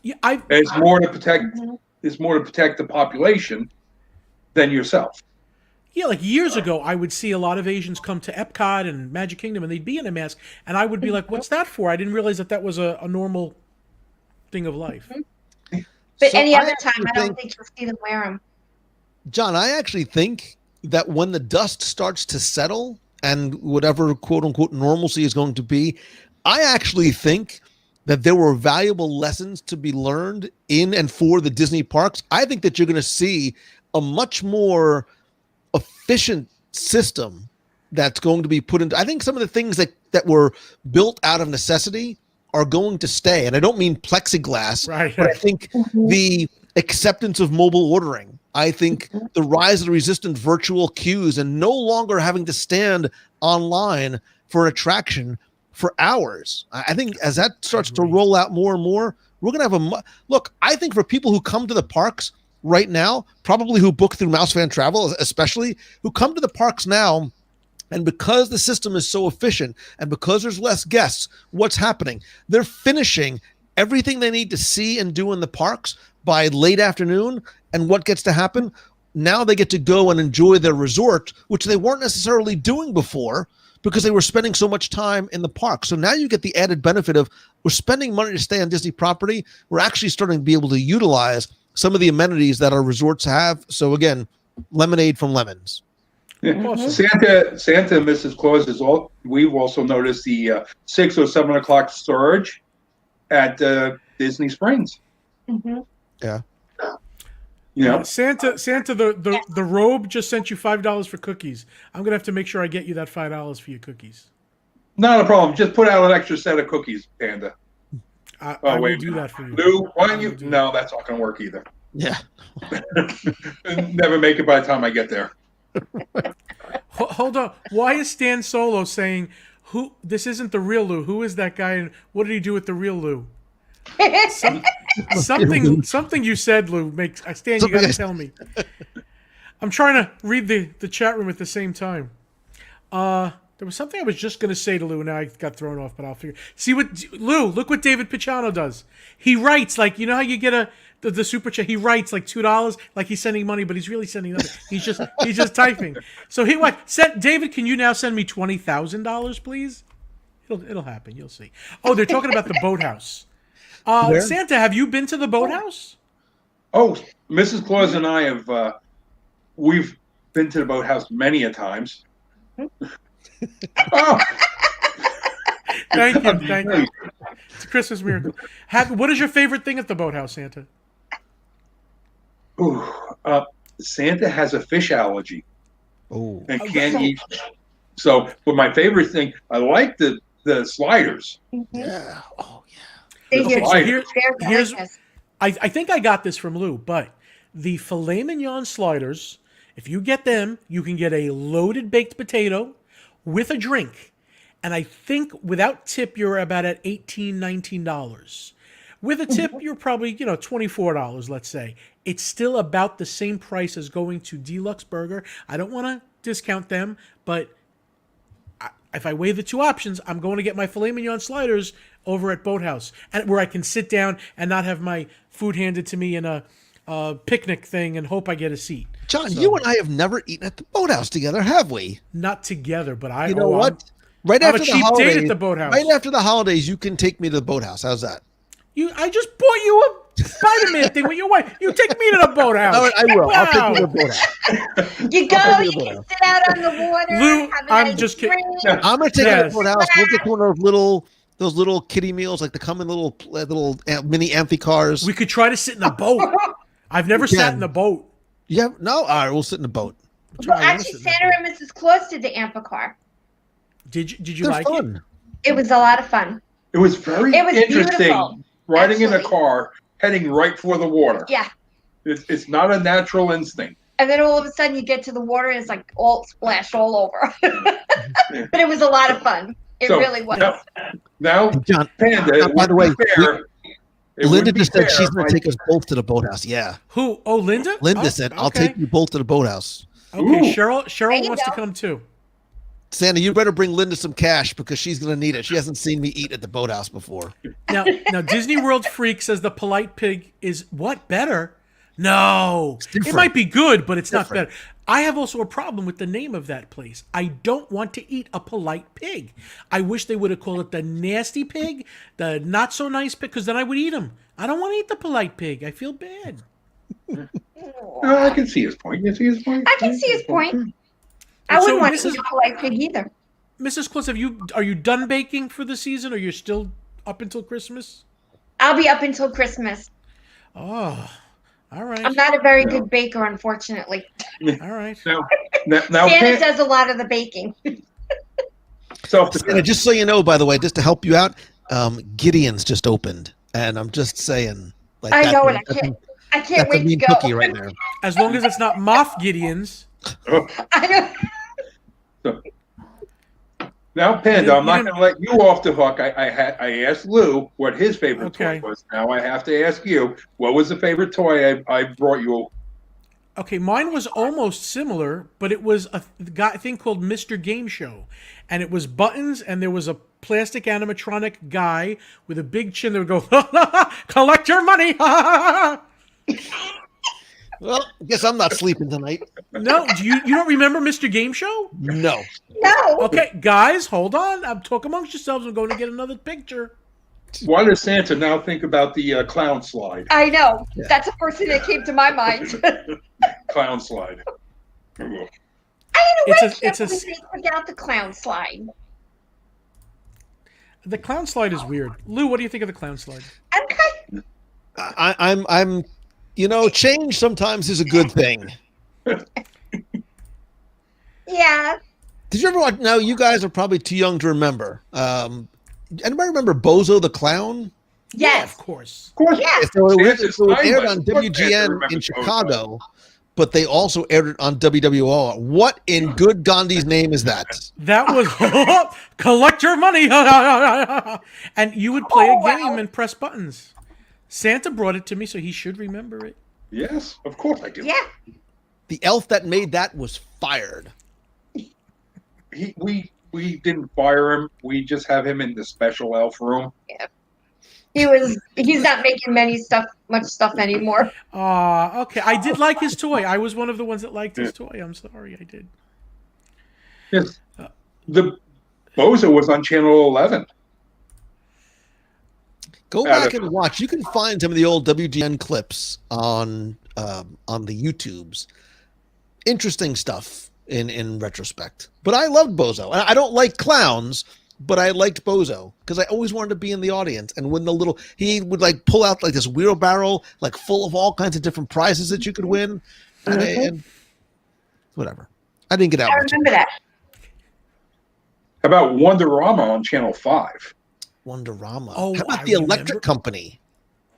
Yeah, It's more to protect. Mm-hmm. It's more to protect the population than yourself. like years ago, I would see a lot of Asians come to Epcot and Magic Kingdom, and they'd be in a mask, and I would be like, "What's that for?" I didn't realize that was a normal thing of life. But So any I other time, actually I don't think you'll see them wear them. John, I actually think that when the dust starts to settle and whatever quote unquote normalcy is going to be, I actually think that there were valuable lessons to be learned in and for the Disney parks. I think that you're going to see a much more efficient system that's going to be put into. I think some of the things that were built out of necessity are going to stay. And I don't mean plexiglass, Right. but I think the acceptance of mobile ordering. I think the rise of the resistant virtual queues and no longer having to stand online for an attraction for hours. I think as that starts to roll out more and more, we're going to have look, I think for people who come to the parks right now, probably who book through Mouse Fan Travel, especially who come to the parks now, and because the system is so efficient and because there's less guests, what's happening? They're finishing everything they need to see and do in the parks by late afternoon. And what gets to happen? Now they get to go and enjoy their resort, which they weren't necessarily doing before because they were spending so much time in the park. So now you get the added benefit of we're spending money to stay on Disney property. We're actually starting to be able to utilize some of the amenities that our resorts have. So again, lemonade from lemons. Awesome. Santa and Mrs. Claus is all. We've also noticed the 6 or 7 o'clock surge at Disney Springs. Mm-hmm. Yeah. You know, Santa, the robe just sent you $5 for cookies. I'm gonna have to make sure I get you that $5 for your cookies. not a problem. Just put out an extra set of cookies, Panda. I Oh, will wait. do that for you. Lou, why don't I you? will do No, that's not going to work either. Yeah. Never make it by the time I get there. Hold on. Why is Stan Solo saying, "Who? This isn't the real Lou. Who is that guy? And what did he do with the real Lou?" Something you said, Lou, makes. Stan, you got to tell me. I'm trying to read the chat room at the same time. There was something I was just going to say to Lou, and now I got thrown off, but I'll figure. See what Lou? Look what David Picciano does. He writes like, you know how you get the super chat. He writes like $2, like he's sending money, but he's really sending nothing. He's just typing. So he what? David, can you now send me $20,000, please? It'll happen. You'll see. Oh, they're talking about the boathouse. Santa, have you been to the boathouse? Oh, Mrs. Claus and I have. We've been to the boathouse many a times. Oh. Thank you. It's a Christmas miracle. What is your favorite thing at the boathouse, Santa? Ooh, Santa has a fish allergy Oh. and can't eat. So, but my favorite thing, I like the sliders. Yeah. Oh, yeah. They're Okay, here's delicious. I think I got this from Lou, but the filet mignon sliders, if you get them, you can get a loaded baked potato with a drink. And I think without tip, you're about at $18, $19. With a tip, you're probably, $24, let's say. It's still about the same price as going to Deluxe Burger. I don't want to discount them, but if I weigh the two options, I'm going to get my filet mignon sliders over at Boathouse, and where I can sit down and not have my food handed to me in a picnic thing and hope I get a seat. John, you and I have never eaten at the Boathouse together, have we? Not together, but You know what? Right I'm after a the cheap holidays, date at the Boathouse. right after the holidays, you can take me to the Boathouse. How's that? I just bought you a Spider-Man thing with your wife. You take me to the Boathouse. All right, I will. I'll take Wow. you to the Boathouse. You go, I'll take you you to the can sit out on the water. Lou, have a I'm nice just kidding. drink. I'm gonna take you to Yes. the Boathouse. We'll get one of those little kiddie meals, like they come in little mini amphi cars. We could try to sit in a boat. I've never sat in a boat. Yeah, no, all right, we'll sit in a boat. Well, actually, Santa and Mrs. Claus did the Amphicar. Did you They're like fun. It was a lot of fun. It was very It was interesting. beautiful. Riding in a Absolutely. car, heading right for the water. Yeah. It's not a natural instinct. And then all of a sudden you get to the water and it's like all splashed all over. But it was a lot of fun. It So, really was. Now, John, Panda, by the way, Linda Linda just said she's going to take us both to the Boathouse. Yeah, Who? Oh, Linda? Linda Oh, said, "I'll okay. take you both to the Boathouse." Okay, Ooh. Cheryl There you wants to go. come too. Santa, you better bring Linda some cash because she's going to need it. She hasn't seen me eat at the Boathouse before. Now Disney World Freak says the polite pig is what better? No, it different. might be good, but it's not Different. better. I have also a problem with the name of that place. I don't want to eat a polite pig. I wish they would have called it the nasty pig, the not so nice pig, because then I would eat them. I don't want to eat the polite pig. I feel bad. I can see his point. You see his point? I can see his point. I So wouldn't want this to is- eat a polite pig either. Mrs. Claus, are you done baking for the season, or you're still up until Christmas? I'll be up until Christmas. Oh, all right. I'm not a very No. good baker, unfortunately. All right. Now Santa Panda, does a lot of the baking. And just so you know, by the way, just to help you out, Gideon's just opened, and I'm just saying. Like, I that's know, a- and I that's a- can't That's a wait to mean go. cookie right there. As long as it's not Moff Gideon's. I know. Now, Panda, I'm not You going to let you off the hook. I asked Lou what his favorite Okay. toy was. Now I have to ask you, what was the favorite toy I brought you? Okay, mine was almost similar, but it was a thing called Mr. Game Show. And it was buttons, and there was a plastic animatronic guy with a big chin that would go, collect your money. Well, I guess I'm not sleeping tonight. No, you don't remember Mr. Game Show? No. No. Okay, guys, hold on. Talk amongst yourselves. I'm going to get another picture. Why does Santa now think about the clown slide? I know. Yeah. That's the first thing that came to my mind. Clown slide. I in a way It's can't a- believe they took out the clown slide. The clown slide is weird. Lou, what do you think of the clown slide? I'm kind I'm change sometimes is a good thing. yeah. Did you ever watch? Now, you guys are probably too young to remember. Anybody remember Bozo the Clown? Yeah, Yes. of course. Of course. Yeah. So it Santa's was aired timeless. on Of course Santa WGN remembers in Bozo. Chicago, but they also aired it on WWO. What in good Gandhi's name is that? That was collect your money, and you would play Oh, a game wow. and press buttons. Santa brought it to me, so he should remember it. Yes, of course I do. Yeah. The elf that made that was fired. We didn't fire him. We just have him in the special elf room. He's not making much stuff anymore. Okay. I did like his toy. I was one of the ones that liked his toy. I'm sorry, I did. Yes. The Bozo was on channel 11. Go back and watch. You can find some of the old WGN clips on the YouTubes. Interesting stuff in retrospect. But I loved Bozo. And I don't like clowns, but I liked Bozo because I always wanted to be in the audience. And when he would like pull out like this wheelbarrow, like full of all kinds of different prizes that you could win, and whatever. I didn't get out. I much. remember that. How about Wonderama on channel 5? Wonderama. Oh, How about I the Electric remember. Company?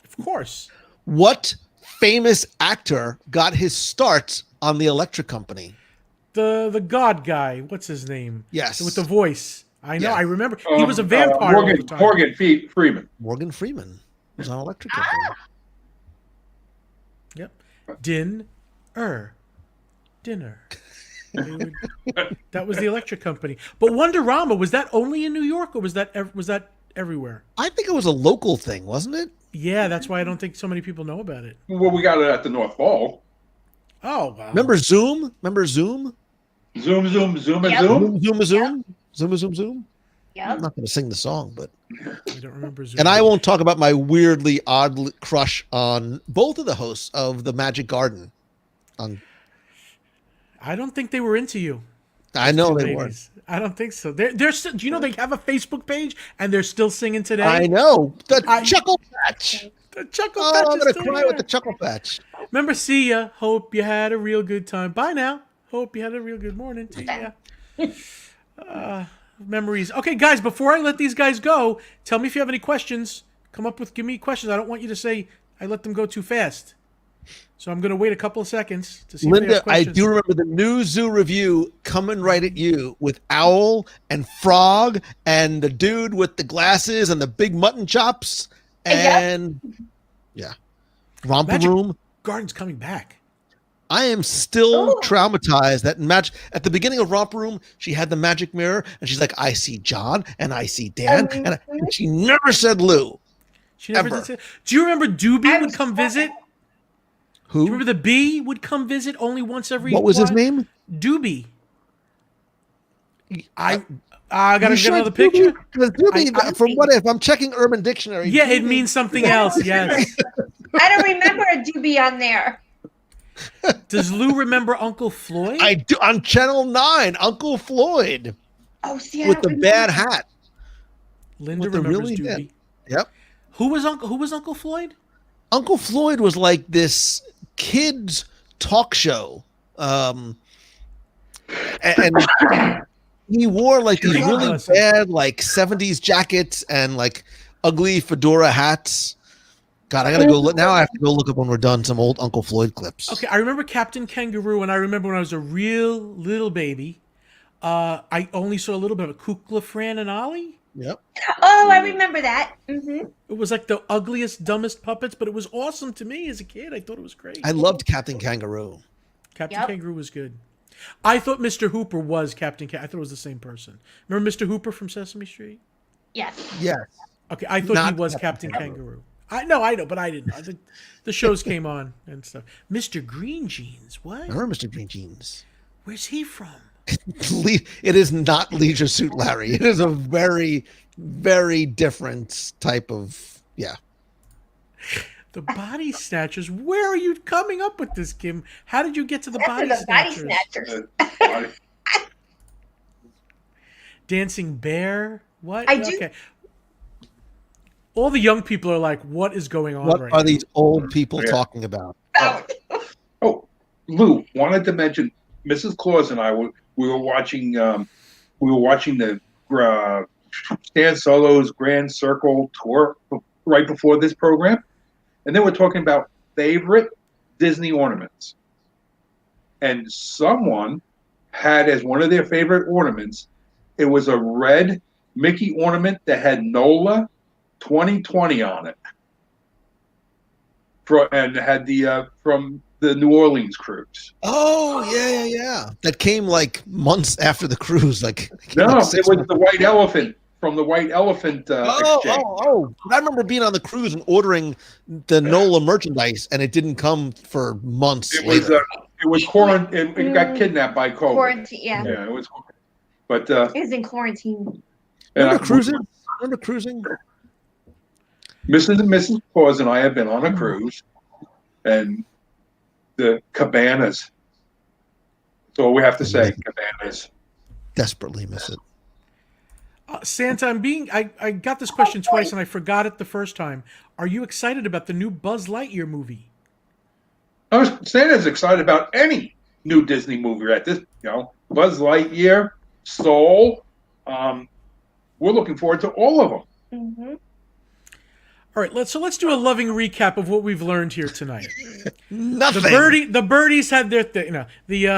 Of course. What famous actor got his start on the Electric Company? The God guy. What's his name? Yes. With the voice. I know. Yeah. I remember. He was a vampire all the time. Morgan Freeman. Morgan Freeman was on Electric Company. Yep. Dinner. That was the Electric Company. But Wonderama, was that only in New York, or was that everywhere? I think it was a local thing, wasn't it? Yeah, that's why I don't think so many people know about it. Well, we got it at the North Pole. Oh, wow. Remember Zoom? Zoom? Zoom, Yep. Zoom. Zoom. Yep. I'm not going to sing the song, but I don't remember Zoom. and I won't talk about my weirdly odd crush on both of the hosts of the Magic Garden. I don't think they were into you. I know Two they were. ladies. I don't think so. They're still, do you know they have a Facebook page and they're still singing today? I know the I- Chuckle Patch. The Chuckle Oh, Patch I'm is gonna still cry there. with the Chuckle Patch. Remember, see ya. Hope you had a real good time. Bye now. Hope you had a real good morning. See ya. Memories. Okay, guys, before I let these guys go, tell me if you have any questions. Give me questions. I don't want you to say I let them go too fast. So I'm going to wait a couple of seconds to see if they Linda, have I questions. do remember the new zoo review coming right at you with Owl and Frog and the dude with the glasses and the big mutton chops and Romper Magic Room. Garden's coming back. I am still Oh. traumatized that at the beginning of Romper Room, she had the magic mirror and she's like, I see John and I see Dan. And she never said Lou. She never Ever. did say. Do you remember Doobie I'm would come sorry. visit? Who? Do you remember the bee would come visit only once every What was his while? name? Doobie. I gotta You get sure another it's picture. Doobie? 'Cause Doobie, I- from what if I'm checking Urban Dictionary? Yeah, it Doobie- means something else. Yes. I don't remember a doobie on there. Does Lou remember Uncle Floyd? I do, on Channel 9, Uncle Floyd Oh, see, I with don't the remember bad that. hat. Linda with the remembers really Doobie. Yep. Who was Uncle Floyd? Uncle Floyd was like this kids talk show. And he wore like these really bad like 70s jackets and like ugly fedora hats. God, I gotta go look now. I have to go look up when we're done some old Uncle Floyd clips. Okay, I remember Captain Kangaroo, and I remember when I was a real little baby. I only saw a little bit of Kukla, Fran, and Ollie. Yep. Oh, I remember that. Mm-hmm. It was like the ugliest, dumbest puppets, but it was awesome to me as a kid. I thought it was great. I loved Captain Kangaroo. Captain Kangaroo was good. I thought Mr. Hooper was Captain Kangaroo. I thought it was the same person. Remember Mr. Hooper from Sesame Street? Yes. Yes. Okay, I thought he was Captain Kangaroo. I know, but I didn't. I think the shows came on and stuff. Mr. Green Jeans, what? I remember Mr. Green Jeans. Where's he from? It is not Leisure Suit Larry. It is a very, very different type of The Body Snatchers. Where are you coming up with this, Kim? How did you get to the That's Body the Snatchers? Body Snatchers. Dancing Bear? What? I do. Okay. All the young people are like, what is going on What right are now? these old people talking about? Oh, Lou wanted to mention Mrs. Claus and I we were watching the Stan Solo's Grand Circle tour right before this program, and they were talking about favorite Disney ornaments, and someone had as one of their favorite ornaments, it was a red Mickey ornament that had NOLA 2020 on it, and had the from the New Orleans cruise. Oh yeah. That came like months after the cruise. Like No, like it was the White Elephant from the White Elephant exchange. I remember being on the cruise and ordering the NOLA merchandise, and it didn't come for months. It was quarantine. It got kidnapped by COVID. Quarantine, yeah. Yeah, it was. But It was in quarantine. Remember cruising? Mrs. and Mrs. Claus and I have been on a cruise, and the cabanas. That's all we have to say. Cabanas. Desperately miss it. Santa, I got this question twice and I forgot it the first time. Are you excited about the new Buzz Lightyear movie? Santa's excited about any new Disney movie at this. Buzz Lightyear, Soul. We're looking forward to all of them. Mm-hmm. All right, let's do a loving recap of what we've learned here tonight. Nothing. The birdies had their thing. We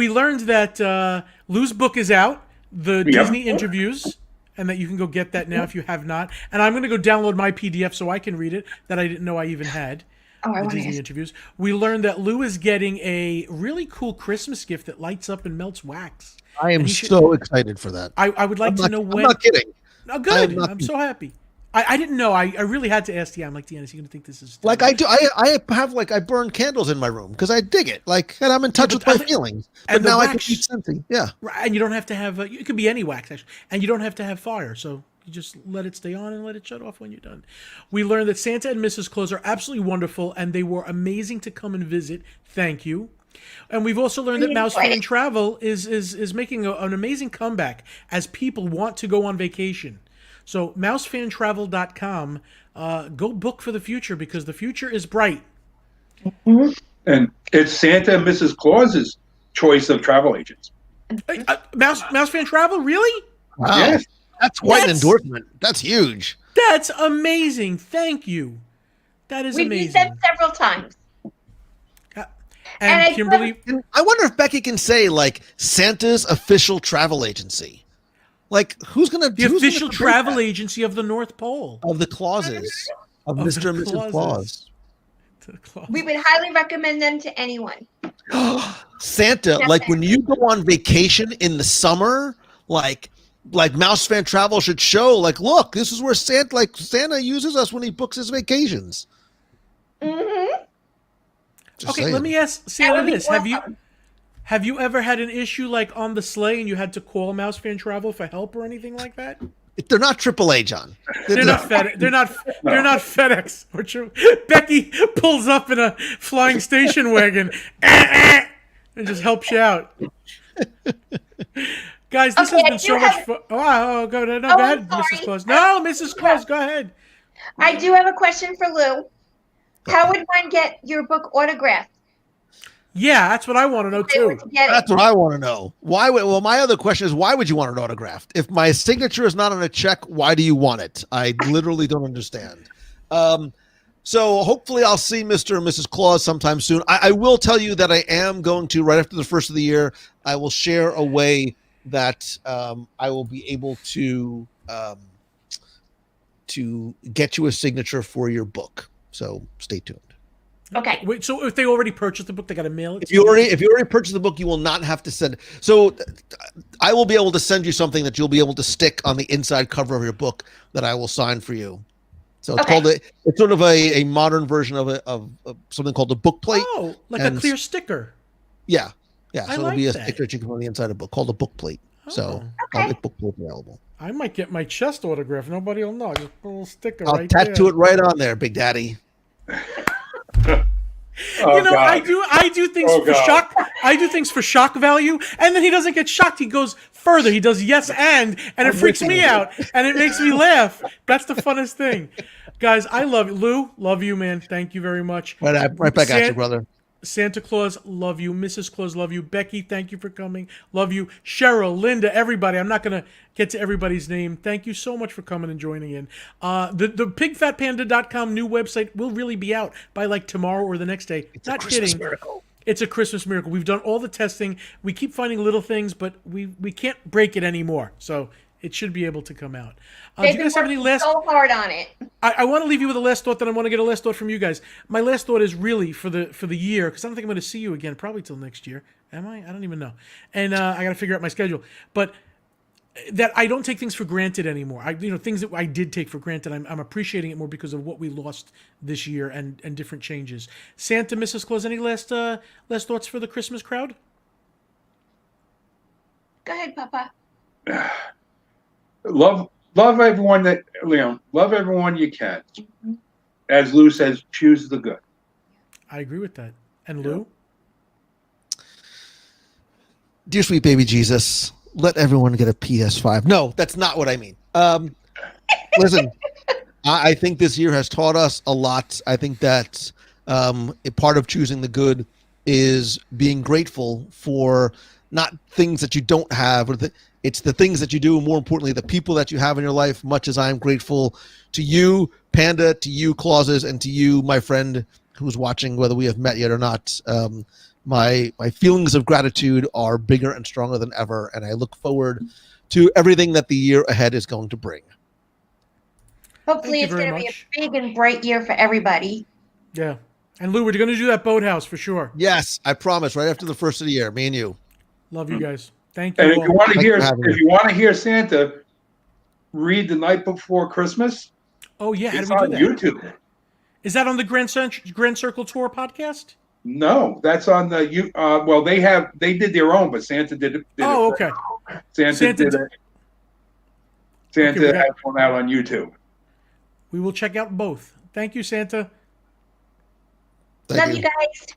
learned that Lou's book is out, the Disney interviews, and that you can go get that now if you have not. And I'm going to go download my PDF so I can read it that I didn't know I even had. The Disney interviews. We learned that Lou is getting a really cool Christmas gift that lights up and melts wax. I am so excited for that. I would like to know when. I'm not kidding. Oh, good. I'm so happy. I didn't know. I really had to ask Deanna. I'm like, Deanna, is he going to think this is... Like I do. I have I burn candles in my room because I dig it. Like, and I'm in touch with my feelings. But now I can eat something. Yeah. And you don't have to have... it could be any wax, actually. And you don't have to have fire. So you just let it stay on and let it shut off when you're done. We learned that Santa and Mrs. Claus are absolutely wonderful, and they were amazing to come and visit. Thank you. And we've also learned that Mouse Fan Travel is making an amazing comeback as people want to go on vacation. So mousefantravel.com, go book for the future because the future is bright. And it's Santa and Mrs. Claus's choice of travel agents. Mouse Fan Travel, really? Wow. Yes. That's quite an endorsement. That's huge. That's amazing. Thank you. That is amazing. We've used them several times. And Kimberly... I wonder if Becky can say, like, Santa's official travel agency. Like, who's going to... The official travel agency of the North Pole. Of the Clauses. Of Mr. and Mrs. Claus. We would highly recommend them to anyone. Santa, like, when you go on vacation in the summer, like Mouse Fan Travel should show, like, look, this is where Santa uses us when he books his vacations. Mm-hmm. Saying. Let me ask Santa this. Have you ever had an issue like on the sleigh and you had to call Mouse Fan Travel for help or anything like that? They're not AAA, John. They're not FedEx. They're not FedEx. Or Becky pulls up in a flying station wagon and just helps you out. Guys, this has been so much fun. Go ahead, Mrs. Claus. No, Mrs. Claus, go ahead. I do have a question for Lou. How would one get your book autographed? Yeah, that's what I want to know too. That's what I want to know. Well, my other question is, why would you want it autographed? If my signature is not on a check, why do you want it? I literally don't understand. So hopefully I'll see Mr. and Mrs. Claus sometime soon. I will tell you that I am going to, right after the first of the year, I will share a way that I will be able to get you a signature for your book. So stay tuned. Okay. Wait, so if they already purchased the book, they got to mail it? If you already purchased the book, you will not have to send it. So I will be able to send you something that you'll be able to stick on the inside cover of your book that I will sign for you. So it's called it's sort of a modern version of something called a book plate. Oh, like a clear sticker. Yeah. So it'll be a that. sticker that you can put on the inside of a book called a book plate. So I'll make book plate available. I might get my chest autograph. Nobody will know. Just put a little sticker I'll tattoo it right on there, Big Daddy. I do things for shock. I do things for shock value, and then he doesn't get shocked. He goes further. He does yes and it freaks me out, and it makes me laugh. That's the funnest thing, guys. I love you, Lou. Love you, man. Thank you very much. Right back at you, brother. Santa Claus, love you. Mrs. Claus, love you. Becky, thank you for coming. Love you. Cheryl, Linda, everybody. I'm not going to get to everybody's name. Thank you so much for coming and joining in. The pigfatpanda.com new website will really be out by like tomorrow or the next day. It's not kidding. Miracle. It's a Christmas miracle. We've done all the testing. We keep finding little things, but we can't break it anymore. So it should be able to come out. Do you guys have any last? So hard on it. I want to leave you with a last thought. Then I want to get a last thought from you guys. My last thought is really for the year, because I don't think I'm going to see you again probably till next year. Am I? I don't even know. And I got to figure out my schedule. But that I don't take things for granted anymore. Things that I did take for granted, I'm appreciating it more because of what we lost this year and different changes. Santa, Mrs. Claus, any last thoughts for the Christmas crowd? Go ahead, Papa. Love everyone love everyone you can. As Lou says, choose the good. I agree with that. And Lou? Dear sweet baby Jesus, let everyone get a PS5. No, that's not what I mean. Listen, I think this year has taught us a lot. I think that a part of choosing the good is being grateful for not things that you don't have, it's the things that you do, and more importantly, the people that you have in your life, much as I am grateful to you, Panda, to you, Clauses, and to you, my friend who's watching, whether we have met yet or not. My feelings of gratitude are bigger and stronger than ever, and I look forward to everything that the year ahead is going to bring. Hopefully it's going to be a big and bright year for everybody. Yeah. And Lou, we're going to do that boathouse for sure. Yes, I promise, right after the first of the year, me and you. Love you guys. Thank you. And if you want to hear Santa read The Night Before Christmas, oh yeah, it's on YouTube. Is that on the Grand Circle Tour podcast? No, that's on the well, they did their own, but Santa did it. Okay. Santa did it. Santa has one out on YouTube. We will check out both. Thank you, Santa. Love you guys.